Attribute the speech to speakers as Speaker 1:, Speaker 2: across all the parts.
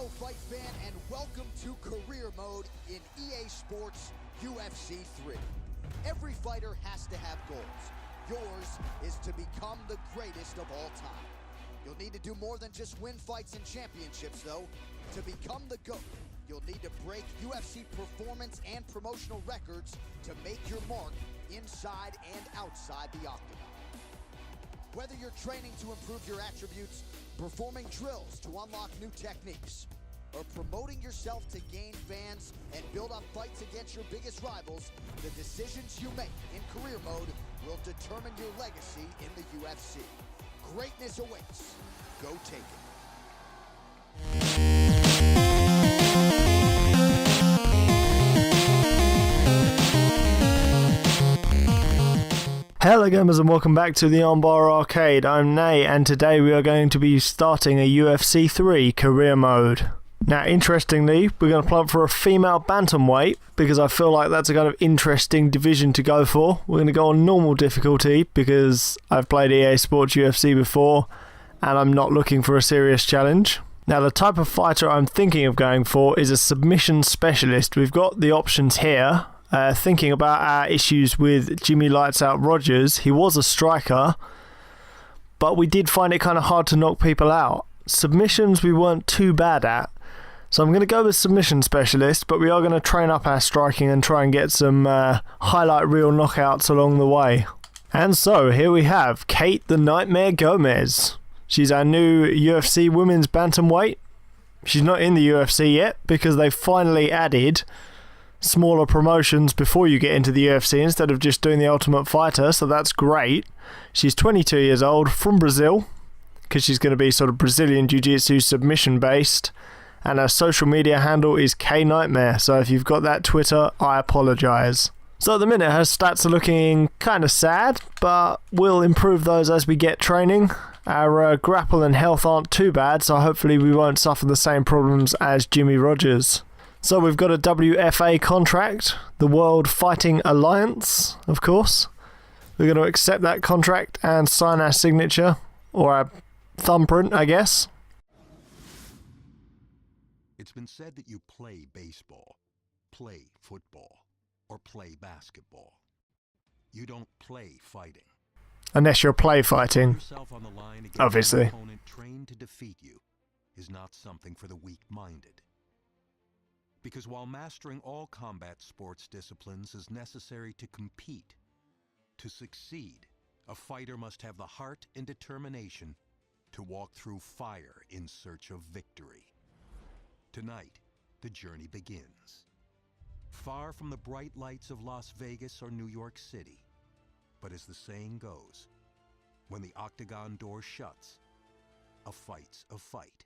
Speaker 1: Hello, fight fan, and welcome to Career Mode in EA Sports UFC 3. Every fighter has to have goals. Yours is to become the greatest of all time. You'll need to do more than just win fights and championships, though. To become the GOAT, you'll need to break UFC performance and promotional records to make your mark inside and outside the octagon. Whether you're training to improve your attributes, performing drills to unlock new techniques, or promoting yourself to gain fans and build up fights against your biggest rivals, the decisions you make in career mode will determine your legacy in the UFC. Greatness awaits. Go take it.
Speaker 2: Hello gamers and welcome back to the Armbar Arcade. I'm Nay and today we are going to be starting a UFC 3 career mode. Now interestingly, we're going to plump for a female bantamweight because I feel like that's a kind of interesting division to go for. We're going to go on normal difficulty because I've played EA Sports UFC before and I'm not looking for a serious challenge. Now the type of fighter I'm thinking of going for is a submission specialist. We've got the options here. Thinking about our issues with Jimmy Lights Out Rogers, he was a striker, but we did find it kind of hard to knock people out. Submissions we weren't too bad at, so I'm going to go with submission specialist, but we are going to train up our striking and try and get some highlight reel knockouts along the way. And so here we have Kate the Nightmare Gomez. She's our new UFC women's bantamweight. She's not in the UFC yet because they finally added smaller promotions before you get into the UFC instead of just doing the Ultimate Fighter, so that's great. She's 22 years old, from Brazil, because she's going to be sort of Brazilian Jiu-Jitsu submission based, and her social media handle is KNightmare, so if you've got that Twitter, I apologise. So at the minute her stats are looking kind of sad, but we'll improve those as we get training. Our grapple and health aren't too bad, so hopefully we won't suffer the same problems as Jimmy Rogers. So we've got a WFA contract, the World Fighting Alliance, of course. We're going to accept that contract and sign our signature, or our thumbprint, I guess.
Speaker 3: It's been said that you play baseball, play football, or play basketball. You don't play fighting.
Speaker 2: Unless you're play fighting, obviously.
Speaker 3: An opponent trained to defeat you is not something for the weak-minded. Because while mastering all combat sports disciplines is necessary to compete, to succeed, a fighter must have the heart and determination to walk through fire in search of victory. Tonight, the journey begins. Far from the bright lights of Las Vegas or New York City, but as the saying goes, when the octagon door shuts, a fight's a fight.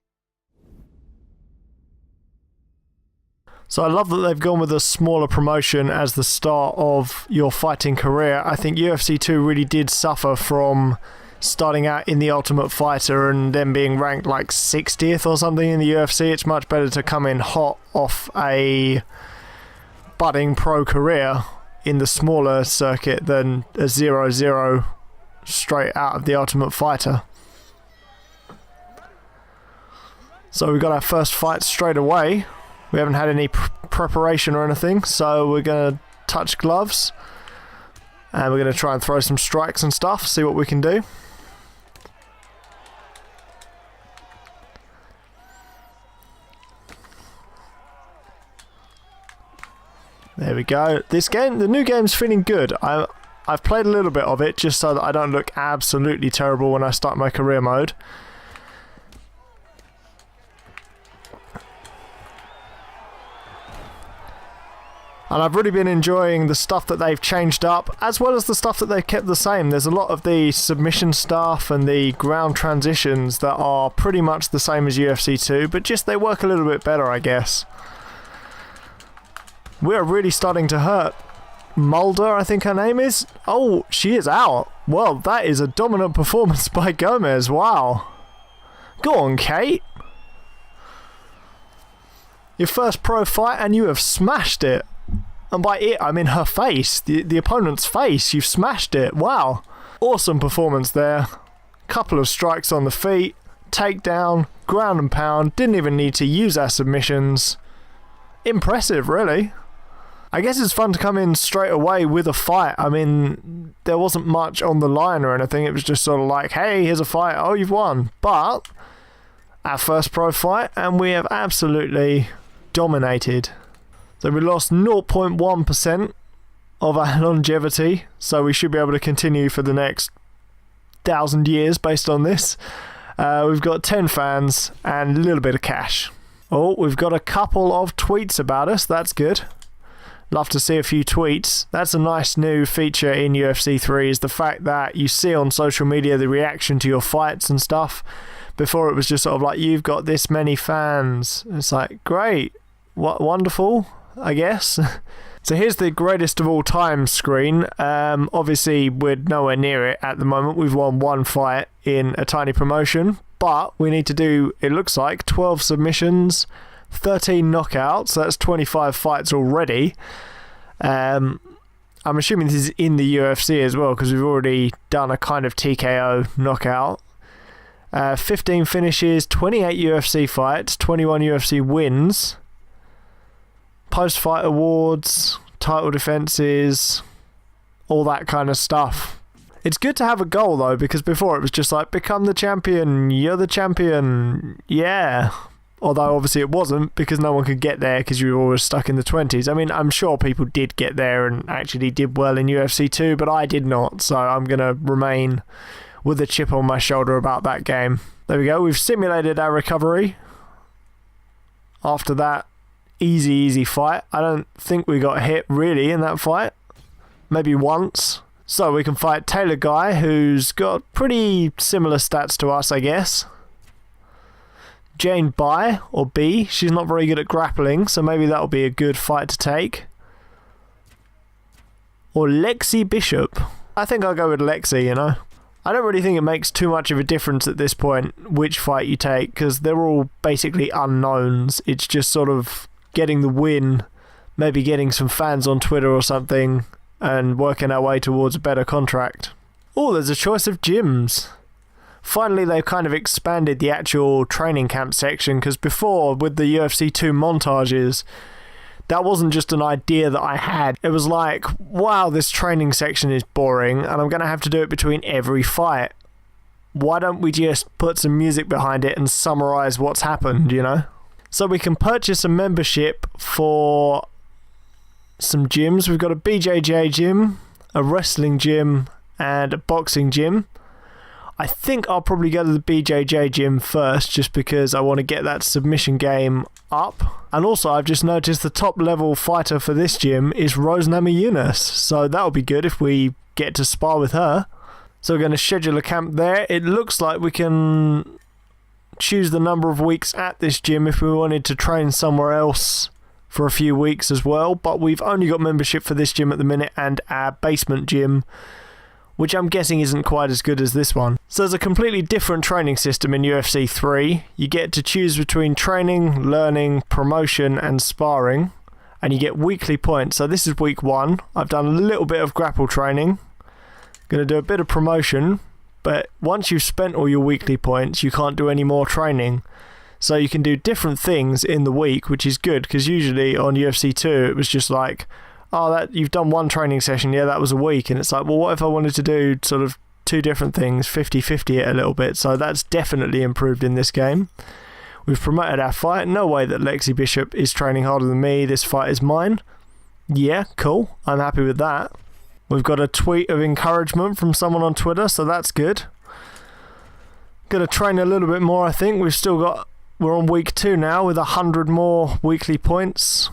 Speaker 2: So I love that they've gone with a smaller promotion as the start of your fighting career. I think UFC 2 really did suffer from starting out in the Ultimate Fighter and then being ranked like 60th or something in the UFC. It's much better to come in hot off a budding pro career in the smaller circuit than a 0-0 straight out of the Ultimate Fighter. So we've got our first fight straight away. We haven't had any preparation or anything, so we're going to touch gloves and we're going to try and throw some strikes and stuff, see what we can do. There we go. This game, the new game's feeling good. I've played a little bit of it just so that I don't look absolutely terrible when I start my career mode. And I've really been enjoying the stuff that they've changed up, as well as the stuff that they've kept the same. There's a lot of the submission stuff and the ground transitions that are pretty much the same as UFC 2, but just they work a little bit better, I guess. We're really starting to hurt. Mulder, I think her name is. Oh, she is out. Well, that is a dominant performance by Gomez. Wow. Go on, Kate. Your first pro fight and you have smashed it. And by it, I mean her face. The opponent's face. You've smashed it. Wow. Awesome performance there. Couple of strikes on the feet. takedown, ground and pound, didn't even need to use our submissions. Impressive, really. I guess it's fun to come in straight away with a fight. I mean, there wasn't much on the line or anything. It was just sort of like, hey, here's a fight. Oh, you've won. But our first pro fight, and we have absolutely dominated. So we lost 0.1% of our longevity. So we should be able to continue for the next 1,000 years based on this. We've got 10 fans and a little bit of cash. Oh, we've got a couple of tweets about us. That's good. Love to see a few tweets. That's a nice new feature in UFC 3, is the fact that you see on social media the reaction to your fights and stuff. Before it was just sort of like, you've got this many fans. It's like, great. What wonderful, I guess. So here's the greatest of all time screen. Obviously, we're nowhere near it at the moment. We've won one fight in a tiny promotion. But we need to do, it looks like, 12 submissions, 13 knockouts. So that's 25 fights already. I'm assuming this is in the UFC as well, because we've already done a kind of TKO knockout. 15 finishes, 28 UFC fights, 21 UFC wins. Post-fight awards, title defenses, all that kind of stuff. It's good to have a goal though, because before it was just like, become the champion, you're the champion, yeah. Although obviously it wasn't, because no one could get there because you were always stuck in the 20s. I mean, I'm sure people did get there and actually did well in UFC 2, but I did not, so I'm going to remain with a chip on my shoulder about that game. There we go, we've simulated our recovery. After that easy fight. I don't think we got hit really in that fight. Maybe once. So we can fight Taylor Guy, who's got pretty similar stats to us, I guess. Jane Bai, or B, she's not very good at grappling, so maybe that'll be a good fight to take. Or Lexi Bishop. I think I'll go with Lexi, you know. I don't really think it makes too much of a difference at this point which fight you take, because they're all basically unknowns. It's just sort of getting the win, maybe getting some fans on Twitter or something, and working our way towards a better contract. Oh, there's a choice of gyms. Finally, they've kind of expanded the actual training camp section, because before, with the UFC 2 montages, that wasn't just an idea that I had. It was like, wow, this training section is boring, and I'm going to have to do it between every fight. Why don't we just put some music behind it and summarize what's happened, you know? So we can purchase a membership for some gyms. We've got a BJJ gym, a wrestling gym, and a boxing gym. I think I'll probably go to the BJJ gym first, just because I want to get that submission game up. And also, I've just noticed the top level fighter for this gym is Rose Namajunas, so that'll be good if we get to spar with her. So we're going to schedule a camp there. It looks like we can choose the number of weeks at this gym if we wanted to train somewhere else for a few weeks as well, but we've only got membership for this gym at the minute and our basement gym, which I'm guessing isn't quite as good as this one. So there's a completely different training system in UFC 3. You get to choose between training, learning, promotion and sparring, and you get weekly points. So this is week 1. I've done a little bit of grapple training. Going to do a bit of promotion, but once you've spent all your weekly points, you can't do any more training. So you can do different things in the week, which is good, because usually on UFC 2 it was just like, oh, that you've done one training session, yeah, that was a week. And it's like, well, what if I wanted to do sort of 2 different things, 50-50 it a little bit. So that's definitely improved in this game. We've promoted our fight. No way that Lexi Bishop is training harder than me. This fight is mine. Yeah, cool. I'm happy with that. We've got a tweet of encouragement from someone on Twitter, so that's good. Gonna train a little bit more, I think. We're on week 2 now with 100 more weekly points.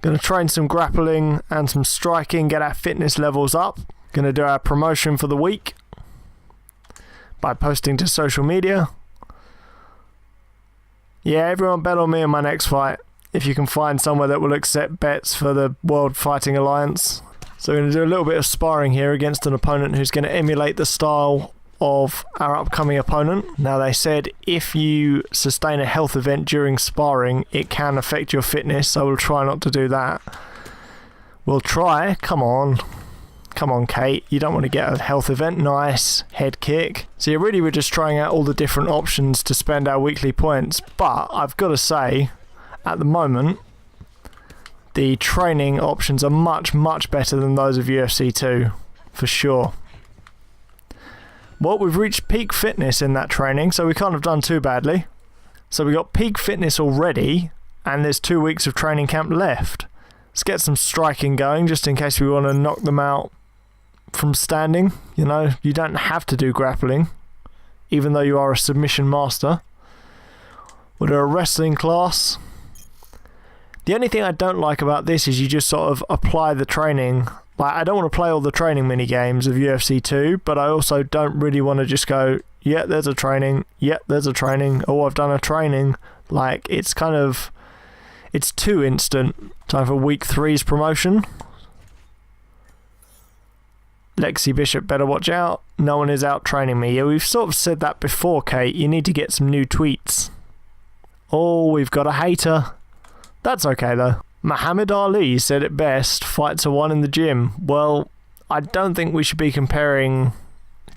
Speaker 2: Gonna train some grappling and some striking, get our fitness levels up. Gonna do our promotion for the week by posting to social media. Yeah, everyone bet on me in my next fight, if you can find somewhere that will accept bets for the World Fighting Alliance. So we're going to do a little bit of sparring here against an opponent who's going to emulate the style of our upcoming opponent. Now, they said if you sustain a health event during sparring, it can affect your fitness, so we'll try not to do that. We'll try. Come on. Come on, Kate. You don't want to get a health event. Nice. Head kick. So yeah, really we're just trying out all the different options to spend our weekly points. But I've got to say, at the moment, the training options are much, much better than those of UFC 2. For sure. Well, we've reached peak fitness in that training, so we can't have done too badly. So we got peak fitness already, and there's 2 weeks of training camp left. Let's get some striking going, just in case we want to knock them out from standing. You know, you don't have to do grappling, even though you are a submission master. We'll do a wrestling class. The only thing I don't like about this is you just sort of apply the training. Like, I don't want to play all the training mini games of UFC 2, but I also don't really want to just go, yeah, there's a training, yeah, there's a training, oh, I've done a training. Like, it's kind of, it's too instant. Time for week 3's promotion. Lexi Bishop better watch out. No one is out training me. Yeah, we've sort of said that before, Kate. You need to get some new tweets. Oh, we've got a hater. That's okay, though. Muhammad Ali said it best, fights are won in the gym. Well, I don't think we should be comparing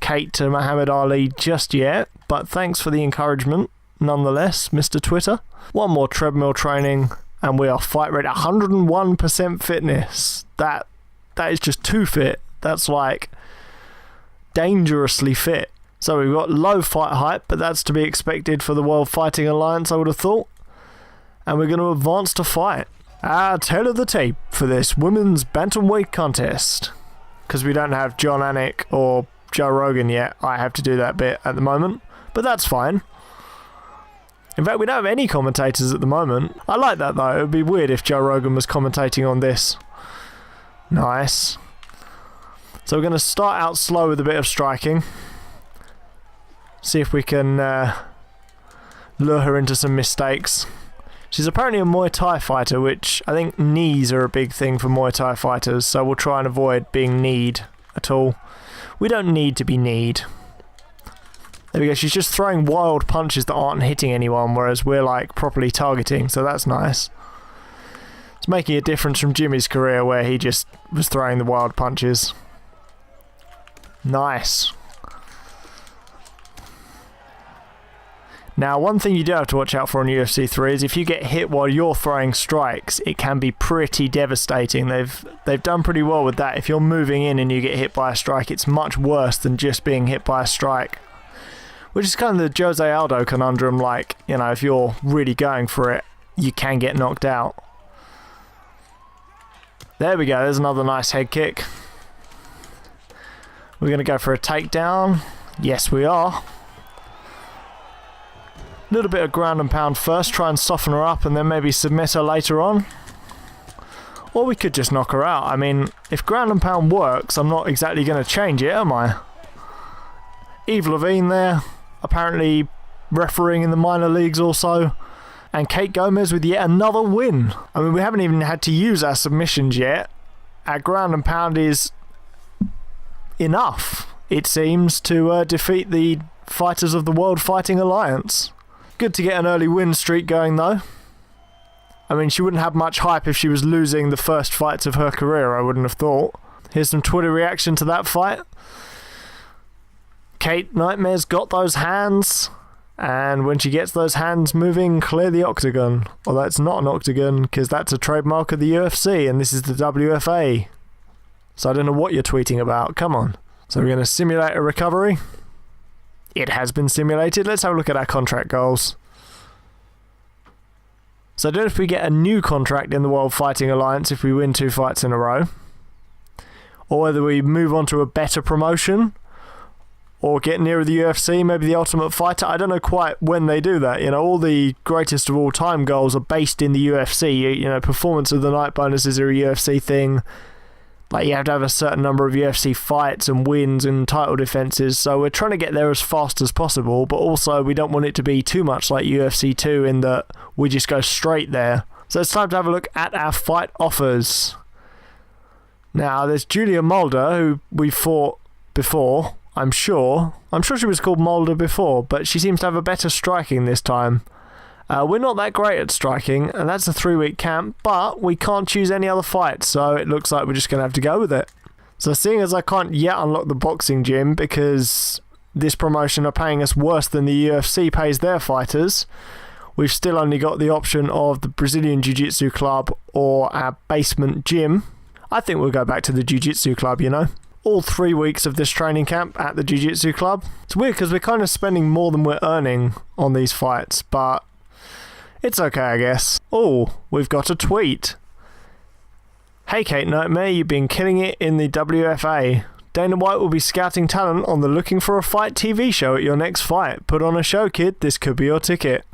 Speaker 2: Kate to Muhammad Ali just yet, but thanks for the encouragement, nonetheless, Mr. Twitter. One more treadmill training, and we are fight ready. 101% fitness. That is just too fit. That's like dangerously fit. So we've got low fight height, but that's to be expected for the World Fighting Alliance, I would have thought. And we're going to advance to fight. Our tail of the tape for this women's bantamweight contest. Because we don't have John Anik or Joe Rogan yet, I have to do that bit at the moment. But that's fine. In fact, we don't have any commentators at the moment. I like that though. It would be weird if Joe Rogan was commentating on this. Nice. So we're going to start out slow with a bit of striking. See if we can lure her into some mistakes. She's apparently a Muay Thai fighter, which I think knees are a big thing for Muay Thai fighters, so we'll try and avoid being kneed at all. We don't need to be kneed. There we go, she's just throwing wild punches that aren't hitting anyone, whereas we're like properly targeting, so that's nice. It's making a difference from Jimmy's career where he just was throwing the wild punches. Nice. Now, one thing you do have to watch out for on UFC 3 is if you get hit while you're throwing strikes, it can be pretty devastating. They've done pretty well with that. If you're moving in and you get hit by a strike, it's much worse than just being hit by a strike. Which is kind of the Jose Aldo conundrum, like, you know, if you're really going for it, you can get knocked out. There we go, there's another nice head kick. We're going to go for a takedown. Yes, we are. A little bit of ground and pound first, try and soften her up and then maybe submit her later on. Or we could just knock her out. I mean, if ground and pound works, I'm not exactly going to change it, am I? Eve Levine there, apparently refereeing in the minor leagues also. And Kate Gomez with yet another win. I mean, we haven't even had to use our submissions yet. Our ground and pound is enough, it seems, to defeat the fighters of the World Fighting Alliance. Good to get an early win streak going though. I mean, she wouldn't have much hype if she was losing the first fights of her career, I wouldn't have thought. Here's some Twitter reaction to that fight. Kate Nightmare's got those hands, and when she gets those hands moving, clear the octagon. Although it's not an octagon, because that's a trademark of the UFC, and this is the WFA. So I don't know what you're tweeting about, come on. So we're going to simulate a recovery. It has been simulated. Let's have a look at our contract goals. So I don't know if we get a new contract in the World Fighting Alliance if we win 2 fights in a row. Or whether we move on to a better promotion. Or get nearer the UFC, maybe the Ultimate Fighter. I don't know quite when they do that. You know, all the greatest of all time goals are based in the UFC. You know, performance of the night bonuses are a UFC thing. Like, you have to have a certain number of UFC fights and wins and title defenses, so we're trying to get there as fast as possible, but also we don't want it to be too much like UFC 2 in that we just go straight there. So it's time to have a look at our fight offers. Now, there's Julia Mulder, who we fought before, I'm sure. I'm sure she was called Mulder before, but she seems to have a better striking this time. We're not that great at striking, and that's a 3-week camp, but we can't choose any other fights, so it looks like we're just going to have to go with it. So seeing as I can't yet unlock the boxing gym because this promotion are paying us worse than the UFC pays their fighters, we've still only got the option of the Brazilian Jiu-Jitsu club or our basement gym. I think we'll go back to the Jiu-Jitsu club, you know. All 3 weeks of this training camp at the Jiu-Jitsu club. It's weird because we're kind of spending more than we're earning on these fights, but it's okay, I guess. Oh, we've got a tweet. Hey Kate Nightmare, you've been killing it in the WFA. Dana White will be scouting talent on the Looking for a Fight TV show at your next fight. Put on a show, kid. This could be your ticket.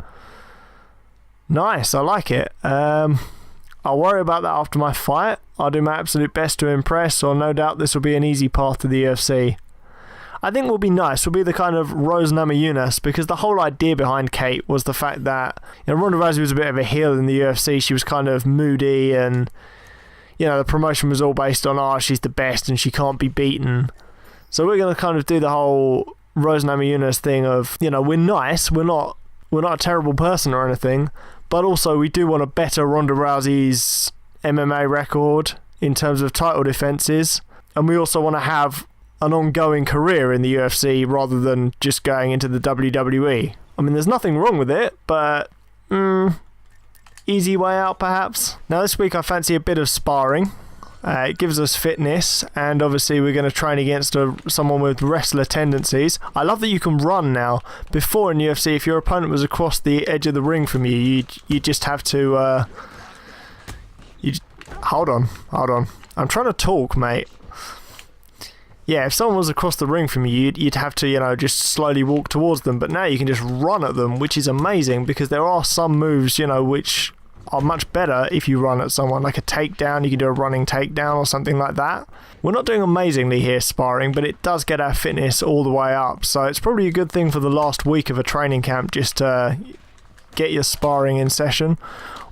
Speaker 2: Nice, I like it. I'll worry about that after my fight. I'll do my absolute best to impress, or no doubt this will be an easy path to the UFC. I think we'll be nice. We'll be the kind of Rose Namajunas, because the whole idea behind Kate was the fact that, you know, Ronda Rousey was a bit of a heel in the UFC. She was kind of moody, and you know, the promotion was all based on, oh, she's the best and she can't be beaten. So we're going to kind of do the whole Rose Namajunas thing of, you know, we're nice, we're not a terrible person or anything, but also we do want to better Ronda Rousey's MMA record in terms of title defenses, and we also want to have an ongoing career in the UFC rather than just going into the WWE. I mean, there's nothing wrong with it, but easy way out perhaps. Now this week I fancy a bit of sparring. It gives us fitness, and obviously we're going to train against someone with wrestler tendencies. I love that you can run now. Before in UFC, if your opponent was across the edge of the ring from you, you just have to hold on. I'm trying to talk, mate. Yeah, if someone was across the ring from you, you'd have to, you know, just slowly walk towards them. But now you can just run at them, which is amazing, because there are some moves, you know, which are much better if you run at someone. Like a takedown, you can do a running takedown or something like that. We're not doing amazingly here sparring, but it does get our fitness all the way up. So it's probably a good thing for the last week of a training camp just to get your sparring in session.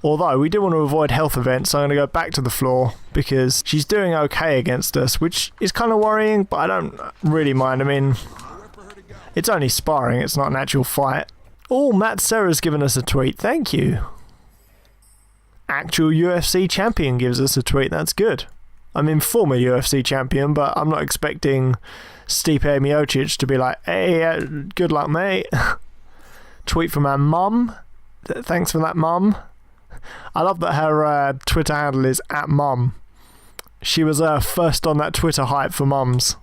Speaker 2: Although we do want to avoid health events, so I'm going to go back to the floor because she's doing okay against us, which is kind of worrying, but I don't really mind. I mean, it's only sparring, it's not an actual fight. Oh, Matt Serra's given us a tweet. Thank you. Actual UFC champion gives us a tweet. That's good. I mean, former UFC champion, but I'm not expecting Stipe Miocic to be like, hey, good luck, mate. Tweet from our mum. Thanks for that, mum. I love that her Twitter handle is @mum. She was first on that Twitter hype for mums.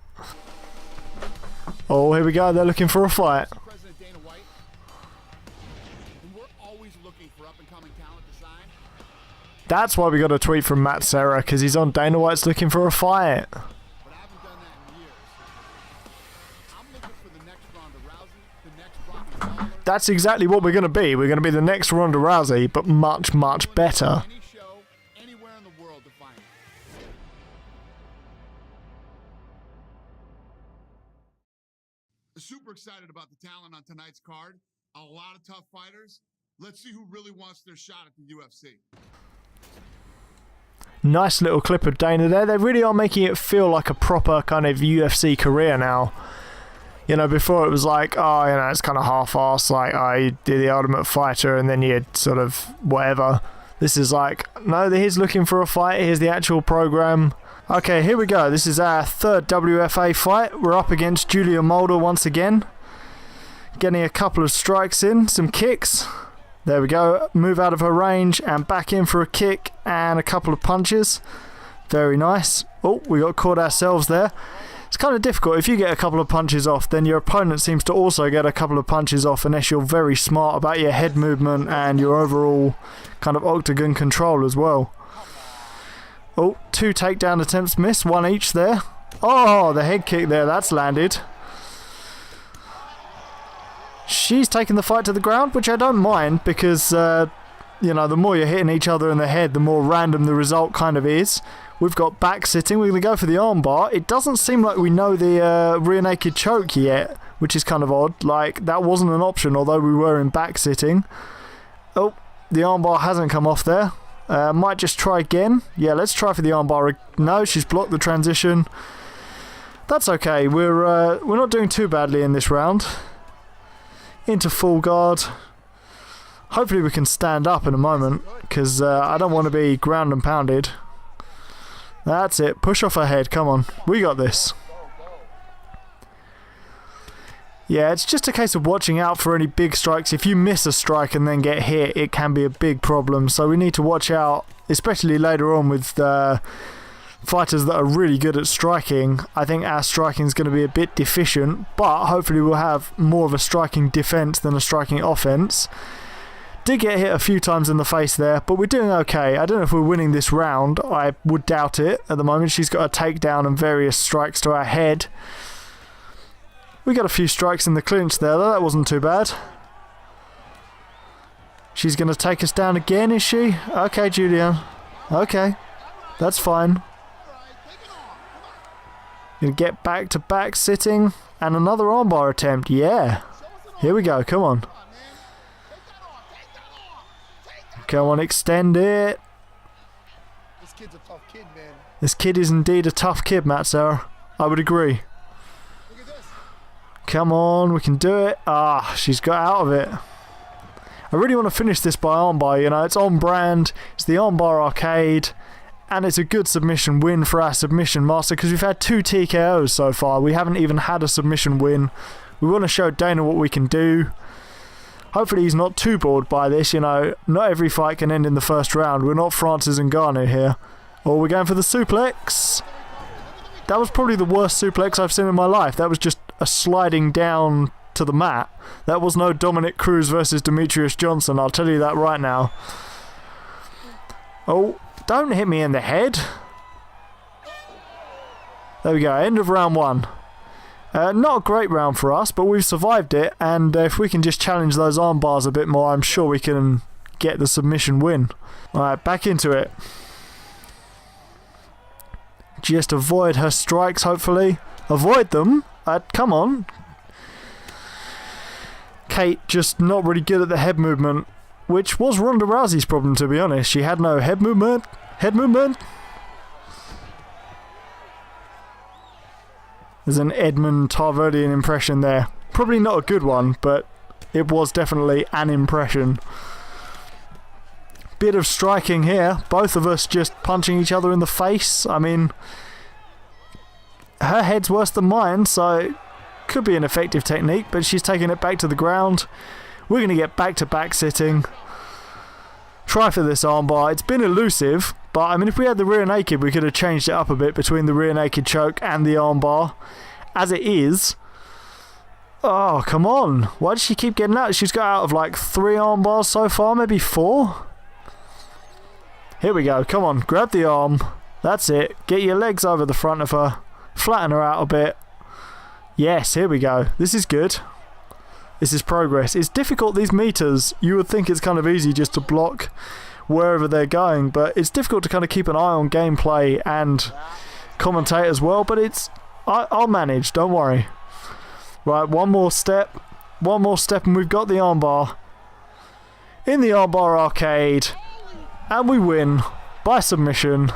Speaker 2: Oh, here we go. They're looking for a fight.
Speaker 4: President Dana White, and we're always looking for up-and-coming talent to sign.
Speaker 2: That's why we got a tweet from Matt Serra, because he's on Dana White's looking for a fight.
Speaker 4: But I haven't done that in years. I'm looking for the next Ronda Rousey, the next Rocky Lawler.
Speaker 2: That's exactly what we're going to be. We're going to be the next Ronda Rousey, but much, much better.
Speaker 4: Any show, anywhere in the world to find it. Super excited about the talent on tonight's card. A lot of tough fighters. Let's see who really wants their shot at the UFC.
Speaker 2: Nice little clip of Dana there. They really are making it feel like a proper kind of UFC career now. You know, before it was like, oh, you know, it's kind of half-assed, like, oh, you do the Ultimate Fighter and then you sort of whatever. This is like, no, he's looking for a fight. Here's the actual program. Okay, here we go. This is our third WFA fight. We're up against Julia Mulder once again. Getting a couple of strikes in, some kicks. There we go. Move out of her range and back in for a kick and a couple of punches. Very nice. Oh, we got caught ourselves there. It's kind of difficult. If you get a couple of punches off, then your opponent seems to also get a couple of punches off unless you're very smart about your head movement and your overall kind of octagon control as well. Oh, 2 takedown attempts missed, 1 each there. Oh, the head kick there, that's landed. She's taking the fight to the ground, which I don't mind because, you know, the more you're hitting each other in the head, the more random the result kind of is. We've got back sitting. We're going to go for the armbar. It doesn't seem like we know the rear naked choke yet, which is kind of odd. Like, that wasn't an option, although we were in back sitting. Oh, the armbar hasn't come off there. Might just try again. Yeah, let's try for the armbar. No, she's blocked the transition. That's okay. We're not doing too badly in this round. Into full guard. Hopefully we can stand up in a moment, because I don't want to be ground and pounded. That's it. Push off her head. Come on. We got this. Yeah, it's just a case of watching out for any big strikes. If you miss a strike and then get hit, it can be a big problem. So we need to watch out, especially later on with fighters that are really good at striking. I think our striking is going to be a bit deficient, but hopefully we'll have more of a striking defense than a striking offense. Did get hit a few times in the face there, but we're doing okay. I don't know if we're winning this round. I would doubt it at the moment. She's got a takedown and various strikes to our head. We got a few strikes in the clinch there, though. That wasn't too bad. She's going to take us down again, is she? Okay, Julian. Okay. That's fine. Going to get back to back sitting. And another armbar attempt. Yeah. Here we go. Come on. Come on, extend it.
Speaker 4: This kid's a tough kid, man.
Speaker 2: This kid is indeed a tough kid, Matt Sarah. I would agree.
Speaker 4: Look at this.
Speaker 2: Come on, we can do it. Ah, she's got out of it. I really want to finish this by armbar, you know. It's on brand. It's the Armbar arcade. And it's a good submission win for our submission master because we've had 2 TKOs so far. We haven't even had a submission win. We want to show Dana what we can do. Hopefully he's not too bored by this, you know. Not every fight can end in the first round. We're not Francis Ngannou here. Or we're going for the suplex. That was probably the worst suplex I've seen in my life. That was just a sliding down to the mat. That was no Dominic Cruz versus Demetrius Johnson, I'll tell you that right now. Oh, don't hit me in the head. There we go, end of round 1. Not a great round for us, but we've survived it, and if we can just challenge those arm bars a bit more, I'm sure we can get the submission win. Alright, back into it. Just avoid her strikes, hopefully. Avoid them. Come on. Kate just not really good at the head movement, which was Ronda Rousey's problem, to be honest. She had no head movement. Head movement. There's an Edmund Tarverdian impression there. Probably not a good one, but it was definitely an impression. Bit of striking here. Both of us just punching each other in the face. I mean, her head's worse than mine, so could be an effective technique, but she's taking it back to the ground. We're going to get back to back sitting. Try for this armbar. It's been elusive, but I mean, if we had the rear naked, we could have changed it up a bit between the rear naked choke and the armbar. As it is, oh, come on. Why does she keep getting out? She's got out of like 3 armbars so far, maybe 4. Here we go. Come on, grab the arm. That's it. Get your legs over the front of her. Flatten her out a bit. Yes, here we go. This is good. This is progress. It's difficult, these meters. You would think it's kind of easy just to block wherever they're going, but it's difficult to kind of keep an eye on gameplay and commentate as well, but I'll manage, don't worry. Right, one more step and we've got the armbar. In the Armbar arcade, and we win by submission.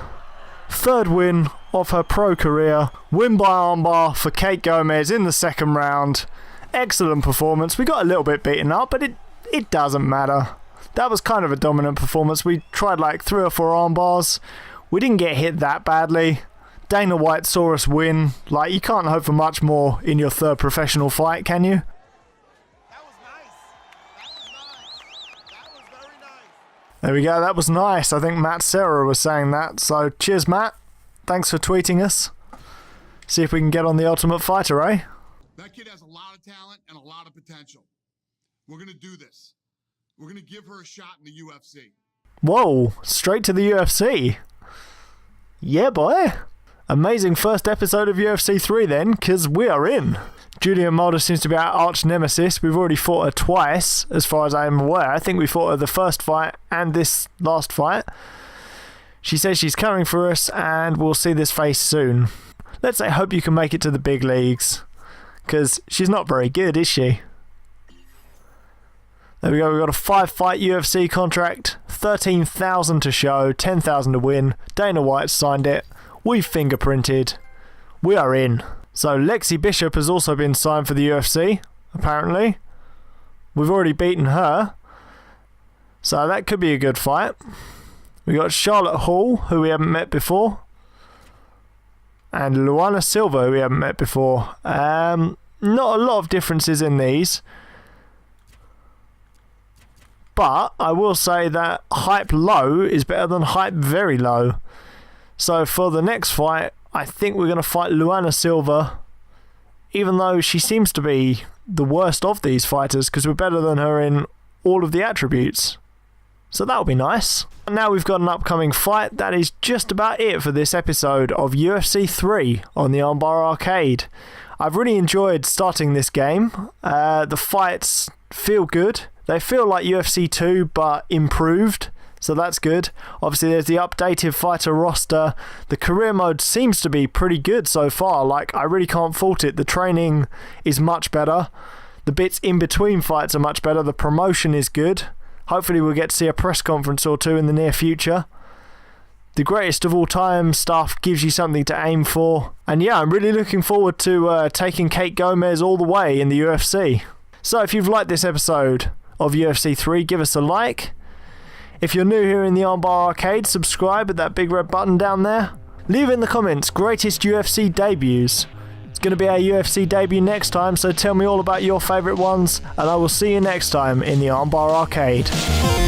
Speaker 2: 3rd win of her pro career. Win by armbar for Kate Gomez in the 2nd round. Excellent performance. We got a little bit beaten up, but it doesn't matter. That was kind of a dominant performance. We tried like 3 or 4 arm bars. We didn't get hit that badly. Dana White saw us win. Like, you can't hope for much more in your 3rd professional fight, can you?
Speaker 4: That was nice. That was very nice.
Speaker 2: There we go. That was nice. I think Matt Serra was saying that. So, cheers, Matt. Thanks for tweeting us. See if we can get on the Ultimate Fighter, eh?
Speaker 4: That kid has a lot of talent and a lot of potential. We're going to do this. We're going to give her a shot in the UFC.
Speaker 2: Whoa, straight to the UFC. Yeah, boy. Amazing first episode of UFC 3 then, because we are in. Julian Mulder seems to be our arch nemesis. We've already fought her twice, as far as I am aware. I think we fought her the first fight and this last fight. She says she's coming for us, and we'll see this face soon. Let's say hope you can make it to the big leagues, because she's not very good, is she? There we go, we've got a 5-fight UFC contract, 13,000 to show, 10,000 to win. Dana White signed it. We've fingerprinted. We are in. So Lexi Bishop has also been signed for the UFC, apparently. We've already beaten her. So that could be a good fight. We got Charlotte Hall, who we haven't met before. and Luana Silva, who we haven't met before. Not a lot of differences in these. But I will say that hype low is better than hype very low. So for the next fight, I think we're going to fight Luana Silva, even though she seems to be the worst of these fighters, because we're better than her in all of the attributes. So that'll be nice. And now we've got an upcoming fight. That is just about it for this episode of UFC 3 on the Armbar Arcade. I've really enjoyed starting this game. The fights feel good. They feel like UFC 2 but improved, so that's good. Obviously there's the updated fighter roster. The career mode seems to be pretty good so far. Like, I really can't fault it. The training is much better. The bits in between fights are much better. The promotion is good. Hopefully we'll get to see a press conference or two in the near future. The greatest of all time stuff gives you something to aim for. And yeah, I'm really looking forward to taking Kate Gomez all the way in the UFC. So if you've liked this episode of UFC 3, give us a like. If you're new here in the Armbar Arcade, subscribe at that big red button down there. Leave in the comments greatest UFC debuts. It's going to be our UFC debut next time, so tell me all about your favourite ones, and I will see you next time in the Armbar Arcade.